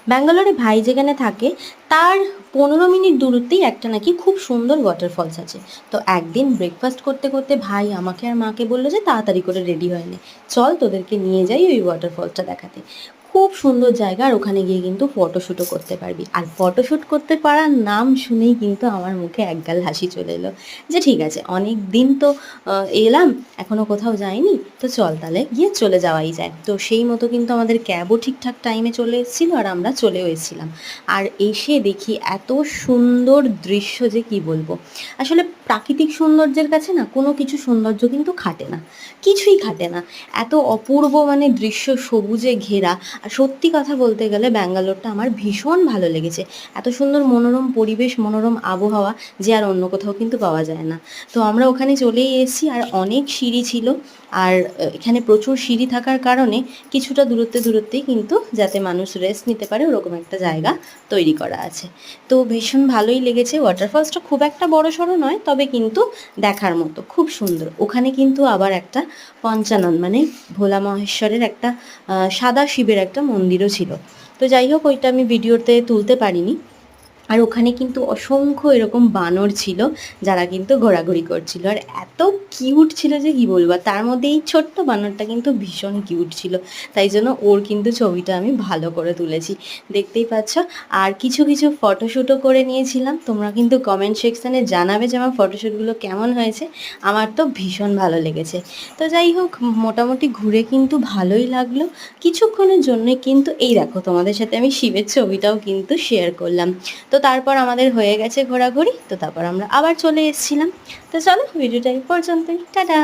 ব্যাঙ্গালোরে ভাই যেখানে থাকে তার 15 মিনিট দূরত্বেই একটা নাকি খুব সুন্দর ওয়াটারফলস আছে। তো একদিন ব্রেকফাস্ট করতে করতে ভাই আমাকে আর মাকে বললো যে তাড়াতাড়ি করে রেডি হয়ে নে, চল তোদেরকে নিয়ে যাই ওই ওয়াটারফলসটা দেখাতে। খুব সুন্দর জায়গা, আর ওখানে গিয়ে কিন্তু ফটোশ্যুটও করতে পারবি। আর ফটোশ্যুট করতে পারার নাম শুনেই কিন্তু আমার মুখে একগাল হাসি চলে এলো যে ঠিক আছে, অনেক দিন তো এলাম, এখনও কোথাও যাইনি, তো চল তাহলে গিয়ে চলে যাওয়াই যায়। তো সেই মতো কিন্তু আমাদের ক্যাবও ঠিকঠাক টাইমে চলে এসেছিলো, আর আমরা চলেও এসেছিলাম। আর এসে দেখি এত সুন্দর দৃশ্য যে কি বলবো। আসলে প্রাকৃতিক সৌন্দর্যের কাছে না কোনো কিছু সৌন্দর্য কিন্তু খাটে না, কিছুই খাটে না। এত অপূর্ব মানে দৃশ্য, সবুজে ঘেরা। আর সত্যি কথা বলতে গেলে ব্যাঙ্গালোরটা আমার ভীষণ ভালো লেগেছে। এত সুন্দর মনোরম পরিবেশ, মনোরম আবহাওয়া যে আর অন্য কোথাও কিন্তু পাওয়া যায় না। তো আমরা ওখানে চলেই এসেছি, আর অনেক সিঁড়ি ছিল। আর এখানে প্রচুর সিঁড়ি থাকার কারণে কিছুটা দূরত্বেই কিন্তু যাতে মানুষ রেস্ট নিতে পারে ওরকম একটা জায়গা তৈরি করা আছে। তো ভীষণ ভালোই লেগেছে। ওয়াটারফলসটা খুব একটা বড় সড়ো নয়, তবে কিন্তু দেখার মতো খুব সুন্দর। ওখানে কিন্তু আবার একটা পঞ্চানন মানে ভোলা মহেশ্বরের একটা সাদা শিবের একটা মন্দিরও ছিল। তো যাই হোক, ওইটা আমি ভিডিওতে তুলতে পারিনি। আর ওখানে কিন্তু অসংখ্য এরকম বানর ছিল যারা কিন্তু ঘোরাঘুরি করছিল, আর এত কিউট ছিল যে কি বলবো। আর তার মধ্যে এই ছোট্ট বানরটা কিন্তু ভীষণ কিউট ছিল, তাই জন্য ওর কিন্তু ছবিটা আমি ভালো করে তুলেছি, দেখতেই পাচ্ছ। আর কিছু কিছু ফটোশ্যুটও করে নিয়েছিলাম। তোমরা কিন্তু কমেন্ট সেকশানে জানাবে যে আমার ফটোশ্যুটগুলো কেমন হয়েছে। আমার তো ভীষণ ভালো লেগেছে। তো যাই হোক, মোটামুটি ঘুরে কিন্তু ভালোই লাগলো। কিছুক্ষণের জন্যই কিন্তু এই দেখো, তোমাদের সাথে আমি শিবের ছবিটাও কিন্তু শেয়ার করলাম। তো তারপর আমাদের হয়ে গেছে ঘোরাঘুরি, তো তারপর আমরা আবার চলে এসেছিলাম। তো চলো, ভিডিওটা এই পর্যন্তই, টাটা।